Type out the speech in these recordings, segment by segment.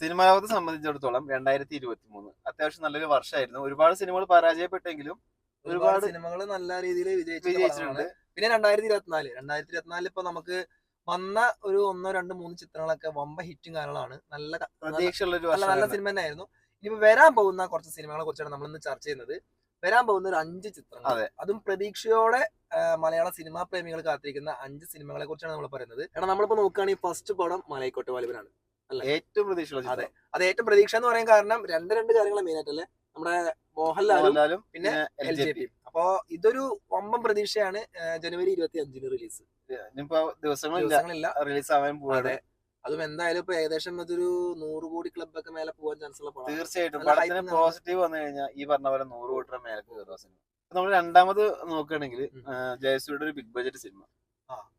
Cinema ലോകത്തെ സംബന്ധിച്ചിടത്തോളം 2023 അത്യാവശ്യം നല്ലൊരു വർഷമായിരുന്നു. ഒരുപാട് സിനിമകൾ പരാജയപ്പെട്ടെങ്കിലും ഒരുപാട് ഒരുപാട് സിനിമകൾ നല്ല രീതിയിൽ വിജയിച്ചിട്ടുണ്ട്. പിന്നെ 2024 ഇപ്പൊ നമുക്ക് വന്ന ഒരു 1, 2, 3 ചിത്രങ്ങളൊക്കെ വമ്പ ഹിറ്റും കാര്യങ്ങളാണ്. പ്രതീക്ഷയുള്ള ഒരു നല്ല വർഷമായിരുന്നു. സിനിമ തന്നെയായിരുന്നു. ഇനിയിപ്പോ വരാൻ പോകുന്ന കുറച്ച് സിനിമകളെ കുറിച്ചാണ് നമ്മൾ ഇന്ന് ചർച്ച ചെയ്യുന്നത്. വരാൻ പോകുന്ന ഒരു 5 ചിത്രങ്ങൾ, അതെ, അതും പ്രതീക്ഷയോടെ മലയാള സിനിമാ പ്രേമികൾ കാത്തിരിക്കുന്ന 5 സിനിമകളെ കുറിച്ചാണ് നമ്മൾ പറയുന്നത്. കാരണം നമ്മളിപ്പോ നോക്കുകയാണെങ്കിൽ ഫസ്റ്റ് പടം മലൈക്കോട്ടെ വാലിബനാണ്. ഏറ്റവും പ്രതീക്ഷയുള്ള അതെ, ചിത്രം. അത് ഏറ്റവും പ്രതീക്ഷ എന്ന് പറയാൻ കാരണം രണ്ട് കാര്യങ്ങൾ മെയിൻ ആയിട്ടല്ലേ, നമ്മുടെ മോഹൻലാലും മോഹൻലാലും പിന്നെ LJP. അപ്പോ ഇതൊരു വമ്പൻ പ്രതീക്ഷയാണ്. ജനുവരി 25 റിലീസ്. ഇനിയിപ്പോ ദിവസങ്ങളില്ല റിലീസ് ആവാൻ പോവാതെ. അതും എന്തായാലും ഇപ്പൊ ഏകദേശം അതൊരു 100 കോടി ക്ലബ് ഒക്കെ മേലെ പോകാൻ ചാൻസ് ഉള്ള പടമാണ്. തീർച്ചയായിട്ടും നല്ല പടത്തിന് hype പോസിറ്റീവ് വന്നു കഴിഞ്ഞാൽ ഈ പറഞ്ഞ പോലെ 100 കോടി മേലേക്ക് കയറുക സിനിമ. നമ്മൾ രണ്ടാമത് നോക്കുകയാണെങ്കിൽ ജയസൂരിയുടെ ഒരു ബിഗ് ബഡ്ജറ്റ് സിനിമ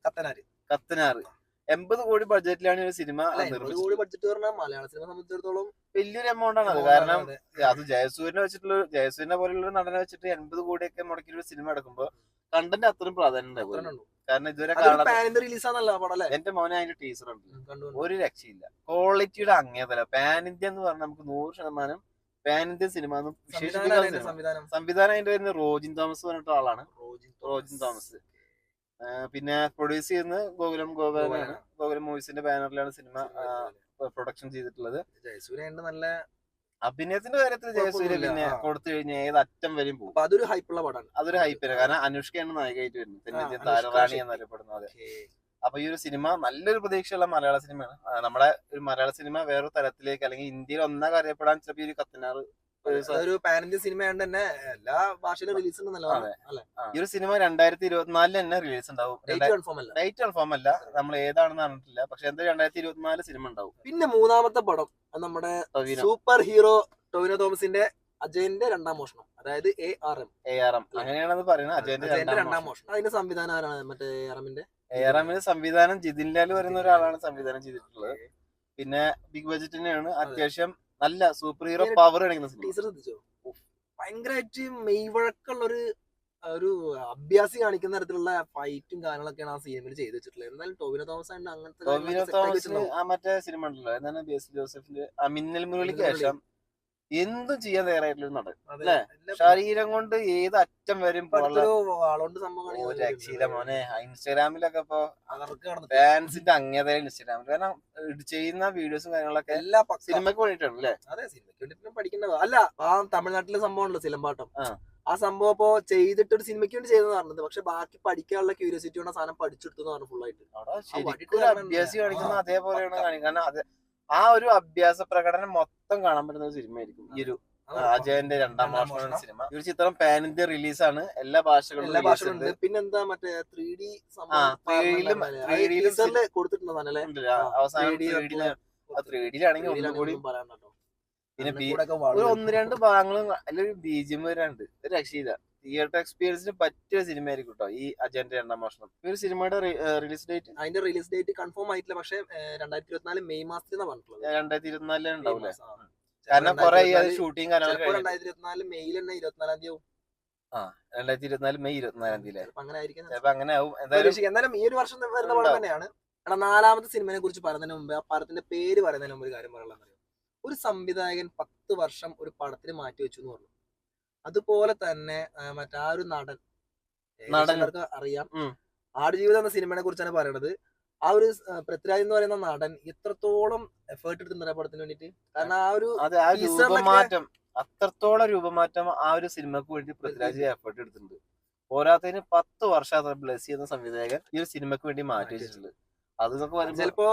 കത്തനാറ്. 80 കോടി ബഡ്ജറ്റിലാണ് ഒരു സിനിമ. 80 കോടി ബഡ്ജറ്റ് പറഞ്ഞാൽ മലയാള സിനിമ സംബന്ധിച്ചിടത്തോളം വലിയൊരു എമൗണ്ട് ആണ് അത്. കാരണം അത് ജയസൂരിനെ പോലുള്ള ഒരു നടനെ വെച്ചിട്ട് 80 കോടിയൊക്കെ മുടക്കി ഒരു സിനിമ എടുക്കുമ്പോ കണ്ടന്റ് അത്രയും പ്രാധാന്യം ഉണ്ടാവും. കാരണം ഇതുവരെ എന്റെ മോനെ അതിന്റെ ടീച്ചർ ഉണ്ട്, ഒരു രക്ഷയില്ല. ക്വാളിറ്റിയുടെ അങ്ങേതല പാൻ ഇന്ത്യ എന്ന് പറഞ്ഞാൽ നമുക്ക് 100% പാൻ ഇന്ത്യൻ സിനിമ സംവിധാനം അതിന്റെ വരുന്ന റോജിൻ തോമസ് പറഞ്ഞിട്ട് ആളാണ്. റോജിൻ തോമസ്. പിന്നെ പ്രൊഡ്യൂസ് ചെയ്യുന്നത് ഗോകുലം മൂവീസിന്റെ ബാനറിലാണ് സിനിമ പ്രൊഡക്ഷൻ ചെയ്തിട്ടുള്ളത്. നല്ല അഭിനയത്തിന്റെ കാര്യത്തിൽ ജയസൂര്യ പിന്നെ കൊടുത്തു കഴിഞ്ഞാൽ ഏത് അറ്റം വരും പോകും. അതൊരു ഹൈപ്പുള്ള പടമാണ്. അതൊരു ഹൈപ്പില്ല. കാരണം അനുഷ്കയാണ് നായികയായിട്ട് വരുന്നത്, തെന്നിന്ത്യൻ താരറാണി എന്നറിയപ്പെടുന്നത്. അപ്പൊ ഈ ഒരു സിനിമ നല്ലൊരു പ്രതീക്ഷയുള്ള മലയാള സിനിമയാണ്. നമ്മുടെ ഒരു മലയാള സിനിമ വേറൊരു തലത്തിലേക്ക്, അല്ലെങ്കിൽ ഇന്ത്യയിൽ ഒന്നാകെ അറിയപ്പെടാൻ ചിലപ്പോൾ ഈ ഒരു കത്തനാറ് ഒരു പാൻ ഇന്ത്യൻ സിനിമ ആയതുകൊണ്ട് തന്നെ എല്ലാ ഭാഷയിലും റിലീസ് ഉണ്ടെന്നല്ല. ഈ ഒരു സിനിമ 2024 തന്നെ റിലീസ് ഉണ്ടാവും. ഡേറ്റ് കൺഫേം അല്ല, നമ്മൾ ഏതാണെന്ന് അറിഞ്ഞിട്ടില്ല. പക്ഷെ എന്തായാലും 2024 സിനിമ ഉണ്ടാവും. പിന്നെ മൂന്നാമത്തെ പടം നമ്മുടെ സൂപ്പർ ഹീറോ ടൊവിനോ തോമസിന്റെ അജയന്റെ രണ്ടാം മോഷണം, അതായത് ARM അങ്ങനെയാണെന്ന് പറയുന്നത്. അജയന്റെ രണ്ടാം മോഷണം. അതിന്റെ സംവിധാനം ആരാണ്? മറ്റേ ARMന്റെ സംവിധാനം ജിതിൻ ലാൽ പറയുന്ന ഒരാളാണ് സംവിധാനം ചെയ്തിട്ടുള്ളത്. പിന്നെ ബിഗ് ബഡ്ജറ്റ് തന്നെയാണ്. അത്യാവശ്യം നല്ല സൂപ്പർ ഹീറോ പവർ ശ്രദ്ധിച്ചോ? ഭയങ്കരമായിട്ട് മെയ്വഴക്കുള്ള ഒരു അഭ്യാസി കാണിക്കുന്ന തരത്തിലുള്ള ഫൈറ്റും കാര്യങ്ങളൊക്കെയാണ് ആ സിനിമയിൽ ചെയ്ത് വെച്ചിട്ടുള്ളത്. എന്നാലും ടൊവിനോ തോമസ് ആണ് അങ്ങനത്തെ മറ്റേ സിനിമ ഉണ്ടല്ലോ, എന്താണ് ബേസിൽ ജോസഫിന്റെ മിന്നൽ മുരളിക്ക് ശേഷം എന്തും ചെയ്യാൻ തയ്യാറായിട്ടുള്ള നടൻ അല്ലെ. ശരീരം കൊണ്ട് ഏത് അറ്റം വരും രക്ഷയില്ല മോനെ. ഇൻസ്റ്റാഗ്രാമിലൊക്കെ ഇപ്പൊ ഫാൻസിന്റെ അങ്ങേതര ഇൻസ്റ്റാഗ്രാമിൽ, കാരണം ചെയ്യുന്ന വീഡിയോസും കാര്യങ്ങളൊക്കെ എല്ലാ സിനിമയ്ക്ക് വേണ്ടിയിട്ടാണ് അല്ലെ. അതെ, സിനിമയ്ക്ക് വേണ്ടിട്ട് പഠിക്കേണ്ടത് അല്ല. ആ തമിഴ്നാട്ടിലെ സംഭവം ഉണ്ടല്ലോ സിലമ്പാട്ടം, ആ സംഭവം ഇപ്പൊ ചെയ്തിട്ട് ഒരു സിനിമയ്ക്ക് വേണ്ടി ചെയ്തെന്ന് പറഞ്ഞത്. പക്ഷെ ബാക്കി പഠിക്കാനുള്ള ക്യൂരിയോസിറ്റി കൊണ്ട് സാധനം പഠിച്ചെടുത്തു പറഞ്ഞു ഫുള്ളായിട്ട്. അഭ്യാസി കാണിക്കുന്ന അതേപോലെയാണ് കാണിക്കുന്നത്. ആ ഒരു അഭ്യാസ പ്രകടനം മൊത്തം കാണാൻ പറ്റുന്ന ഒരു സിനിമയായിരിക്കും ഈ ഒരു അജയന്റെ രണ്ടാം മോഷണം സിനിമ. ഈ ഒരു ചിത്രം പാൻ ഇന്ത്യ റിലീസാണ്, എല്ലാ ഭാഷകളിലും. പിന്നെന്താ മറ്റേ 3D കൊടുത്തിട്ടുണ്ടല്ലേ അവസാനം 3Dയിലാണെങ്കിൽ ഒന്നുകൂടി. പിന്നെ ഒരു 1-2 ഭാഗങ്ങളും അല്ലെങ്കിൽ BGM വരാണ്ട് ഒരു രക്ഷയില്ല. തിയേറ്റർ എക്സ്പീരിയൻസിന് പറ്റിയ സിനിമ ആയിരിക്കും കേട്ടോ ഈ അജയന്റെ രണ്ടാം മോഷണം. ഈ ഒരു സിനിമയുടെ റിലീസ് ഡേറ്റ്, അതിന്റെ റിലീസ് ഡേറ്റ് കൺഫേം ആയിട്ടില്ല. പക്ഷെ 2024 മെയ് മാസത്തിൽ 2024 ഉണ്ടാവില്ലേ. കാരണം കുറെ ഷൂട്ടിങ് കാര്യങ്ങളൊക്കെ 2024 മെയ്യിൽ തന്നെ 24-ാം തീയതി 2024 മെയ് 24-ാം തീയതി അങ്ങനെ ആവും. എന്തായാലും ഈ ഒരു വർഷം വരുന്ന പടം തന്നെയാണ്. നാലാമത്തെ സിനിമയെ കുറിച്ച് പറയുന്നതിന് മുമ്പ്, ആ പടത്തിന്റെ പേര് പറയുന്നതിന് മുമ്പ് ഒരു കാര്യം പറയാനുള്ളത്, ഒരു സംവിധായകൻ 10 വർഷം ഒരു പടത്തിന് മാറ്റി വെച്ചു എന്ന് പറഞ്ഞു. അതുപോലെ തന്നെ മറ്റാ ഒരു നടൻ അറിയാം, ആടുജീവിതം എന്ന സിനിമയെ കുറിച്ചാണ് പറയണത്. ആ ഒരു പൃഥ്വിരാജ് എന്ന് പറയുന്ന നടൻ എത്രത്തോളം എഫേർട്ട് എടുത്തിട്ടുണ്ട് പടത്തിന് വേണ്ടിട്ട്. കാരണം ആ ഒരു അത്രത്തോളം രൂപമാറ്റം ആ ഒരു സിനിമക്ക് വേണ്ടി പൃഥ്വിരാജ് എഫേർട്ട് എടുത്തിട്ടുണ്ട്. പോരാത്തതിന് 10 വർഷം ബ്ലസ് ചെയ്യുന്ന സംവിധായകൻ ഈ ഒരു സിനിമക്ക് വേണ്ടി മാറ്റി വെച്ചിട്ടുണ്ട്. അതൊക്കെ വരുമ്പോൾ ചിലപ്പോ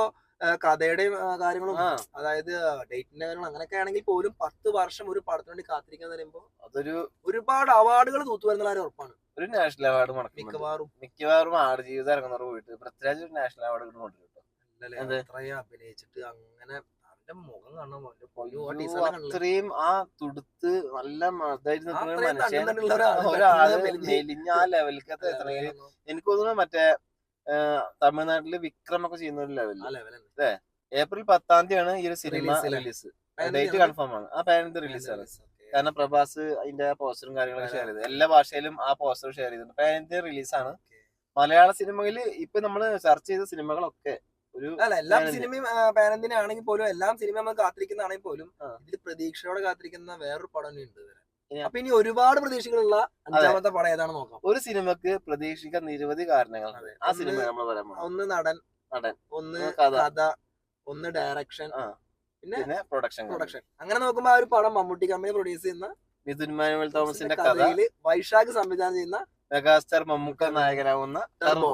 കഥയുടെയും കാര്യങ്ങളും, അതായത് ഡേറ്റിന്റെ കാര്യങ്ങളും അങ്ങനെയൊക്കെ ആണെങ്കിൽ പോലും 10 വർഷം ഒരു പടത്തിന് വേണ്ടി കാത്തിരിക്കാന്ന് പറയുമ്പോൾ അതൊരു ഒരുപാട് അവാർഡുകൾ തൂത്തുവരുന്ന കാര്യം ഉറപ്പാണ്. ഒരു നാഷണൽ അവാർഡ് മിക്കവാറും ആടുജീവിതം ഇറങ്ങുന്നവർ പോയിട്ട് പൃഥ്വിരാജ് ഒരു നാഷണൽ അവാർഡ് കൊണ്ടുവരും. അഭിനയിച്ചിട്ട് അങ്ങനെ അവന്റെ മുഖം അത്രയും ആ തുടുത്ത് നല്ല ഒരാള് മെലിഞ്ഞ ആ ലെവലിക്കത്തെ എത്രയും എനിക്ക് തോന്നുന്നു. മറ്റേ തമിഴ്നാട്ടില് വിക്രം ഒക്കെ ചെയ്യുന്ന ഒരു ലെവലിൽ ഏപ്രിൽ 10-ാം തീയതിയാണ് ഈ ഒരു സിനിമ റിലീസ്. ഡേറ്റ് കൺഫേം ആണ്. ആ പാൻ ഇന്ത്യ റിലീസാണ്. കാരണം പ്രഭാസ് അതിന്റെ പോസ്റ്ററും കാര്യങ്ങളൊക്കെ ഷെയർ ചെയ്ത് എല്ലാ ഭാഷയിലും ആ പോസ്റ്റർ ഷെയർ ചെയ്തിട്ടുണ്ട്. പാൻ ഇന്ത്യ റിലീസാണ്. മലയാള സിനിമയിൽ ഇപ്പൊ നമ്മള് ചർച്ച ചെയ്ത സിനിമകളൊക്കെ ഒരു അല്ല എല്ലാ പാൻ ഇന്ത്യൻ. സിനിമയും പാനന്തിനെ ആണെങ്കിൽ പോലും എല്ലാം സിനിമ നമ്മൾ കാത്തിരിക്കുന്നതാണെങ്കിൽ പോലും ആ. ഇതിൽ പ്രതീക്ഷയോടെ കാത്തിരിക്കുന്ന വേറൊരു പടം ഇനി ഉണ്ട് ഇതില്. ഇനി- അപ്പൊ ഇനി ഒരുപാട് പ്രതീക്ഷകളുള്ള അഞ്ചാമത്തെ പടം ഏതാണ് നോക്കാം. ഒരു സിനിമക്ക് പ്രതീക്ഷിക്കാൻ നിരവധി കാരണങ്ങളുണ്ട്. ആ സിനിമ നമ്മൾ പറയാൻ പോകുന്നത്. ഒന്ന് നടൻ, നടൻ, ഒന്ന് കഥ. കഥ, ഒന്ന് ഡയറക്ഷൻ, ആ. പിന്നെ പിന്നെ പ്രൊഡക്ഷൻ. അങ്ങനെ നോക്കുമ്പോ ആ ഒരു പടം മമ്മൂട്ടി കമ്പനി പ്രൊഡ്യൂസ് ചെയ്യുന്ന മിഥുൻ മാനുവൽ തോമസിന്റെ കഥ, കഥയില് വൈശാഖ് സംവിധാനം ചെയ്യുന്ന മെഗാസ്റ്റാർ മമ്മൂക്ക നായകനാവുന്ന ടർബോ.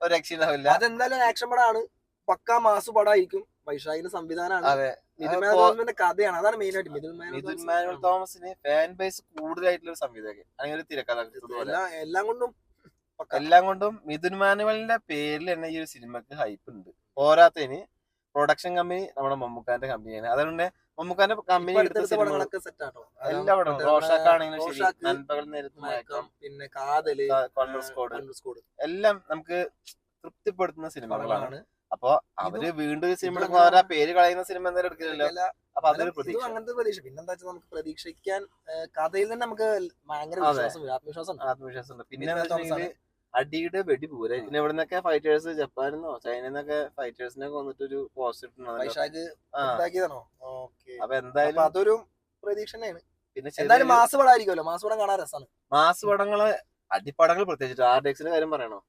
ഒരു രക്ഷയില്ല. അതെന്തായാലും ആക്ഷൻ പടമാണ്, പക്കാ മാസ് പടമായിരിക്കും. വൈശാഖിന്റെ സംവിധാനമാണ്, അതെ. മിഥുൻ മാനുവൽ തോമസിന്റെ കഥയാണ്. അതാണ് മെയിൻ ആയിട്ട് മിഥുൻ മാനുവൽ തോമസിന് ഫാൻ ബേസ് കൂടുതലായിട്ടുള്ള ഒരു സംവിധായകൻ, അങ്ങനെ ഒരു തിരക്കഥ. എല്ലാം കൊണ്ടും എല്ലാം കൊണ്ടും മിഥുൻ മാനുവലിന്റെ പേരിൽ തന്നെ ഈ ഒരു സിനിമക്ക് ഹൈപ്പ് ഉണ്ട്. പോരാത്തതിന് പ്രൊഡക്ഷൻ കമ്പനി നമ്മുടെ മമ്മൂക്കാന്റെ കമ്പനിയാണ്. അതുകൊണ്ട് മമ്മൂക്കാന്റെ കമ്പനി എടുത്ത പടങ്ങളൊക്കെ സെറ്റ് ആട്ടോ. എല്ലാ പടവും റോഷാക്കാണെങ്കിലും ശരി, റോഷാക്ക്, നൻപകൽ നേരത്ത് മയക്കം, പിന്നെ കാതല്, കോൺട്രോൾ സ്ക്വാഡ്, സ്കോഡ് എല്ലാം നമുക്ക് തൃപ്തിപ്പെടുത്തുന്ന സിനിമകളാണ്. പടങ്ങളാണ്. അപ്പൊ അവര് വീണ്ടും ഒരു സിനിമ എടുക്കുമ്പോൾ അവരാ പേര് കളയുന്ന സിനിമ എന്തായാലും എടുക്കില്ലല്ലോ. അപ്പൊ അതൊരു ഇതും പ്രതീക്ഷ. അങ്ങനത്തെ പ്രതീക്ഷ. പിന്നെന്താ വെച്ചാൽ നമുക്ക് പ്രതീക്ഷിക്കാൻ കഥയിൽ തന്നെ നമുക്ക് ഭയങ്കര അതെ. വിശ്വാസം വരും, ആത്മവിശ്വാസം ഉണ്ട്. ആത്മവിശ്വാസമുണ്ട്. പിന്നെ അടിയുടെ വെടി പൂര. പിന്നെ ഇവിടെ നിന്നൊക്കെ ഫൈറ്റേഴ്സ് ജപ്പാനിൽ നിന്നോ ചൈനയിൽ നിന്നൊക്കെ ഫൈറ്റേഴ്സിനൊക്കെ വന്നിട്ട് ഒരു പോസ്റ്റ് ഇട്ടുണ്ടല്ലോ. വൈശാഖ് ആ. ഉണ്ടാക്കിയതാണോ? ഓക്കെ. അപ്പൊ എന്തായാലും അപ്പൊ അതൊരു പ്രതീക്ഷ തന്നെയാണ്. പിന്നെ എന്തായാലും മാസ് പടം ആയിരിക്കുമല്ലോ, മാസ് പടം കാണാൻ രസമാണ്. മാസ് പടങ്ങള്, അടിപ്പടങ്ങൾ പ്രത്യേകിച്ച് ആർഡെക്സിന്റെ കാര്യം പറയണോ,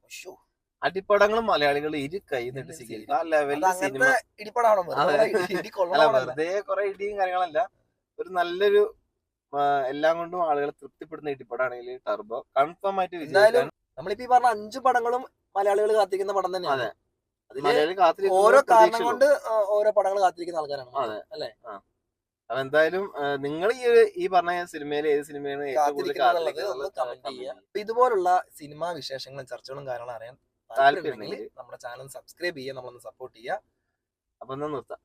അടിപ്പടങ്ങളും മലയാളികൾ ഇരു കൈ നീട്ടി സ്വീകരിക്കും. ആ ലെവലിൽ സിനിമ. അങ്ങനത്തെ ഇടിപ്പടാണോ? അല്ല, വെറുതെ കുറെ ഇടിയും കാര്യങ്ങളല്ല, ഒരു നല്ലൊരു എല്ലാം കൊണ്ടും ആളുകളെ തൃപ്തിപ്പെടുന്ന ഇടിപ്പടാണെങ്കിൽ ടർബോ കൺഫേം ആയിട്ട് വിജയിക്കാൻ. നമ്മളിപ്പോ ഈ പറഞ്ഞ 5 പടങ്ങളും മലയാളികൾ കാത്തിരിക്കുന്ന പടം തന്നെയാണ്. അതില് മലയാളി കാത്തിരിക്കുന്ന ഓരോ കാരണം പ്രതീക്ഷകളും. കൊണ്ട് ഓരോ പടങ്ങൾ കാത്തിരിക്കുന്ന ആൾക്കാരാണ്. അതെ. അല്ലേ? അപ്പൊ എന്തായാലും നിങ്ങൾ ഈ പറഞ്ഞ സിനിമയിൽ ഏത് സിനിമയാണ് ഏറ്റവും കൂടുതൽ കാത്തിരിക്കുന്നത് കമന്റ് ചെയ്യുക. അപ്പൊ ഇതുപോലുള്ള സിനിമാ വിശേഷങ്ങളും ചർച്ചകളും കാര്യങ്ങളും അറിയാൻ താല്പര്യമുണ്ടെങ്കിൽ നമ്മുടെ ചാനൽ സബ്സ്ക്രൈബ് ചെയ്യുക, നമ്മളൊന്ന് സപ്പോർട്ട് ചെയ്യുക. അപ്പൊ എന്നാ നിർത്താം.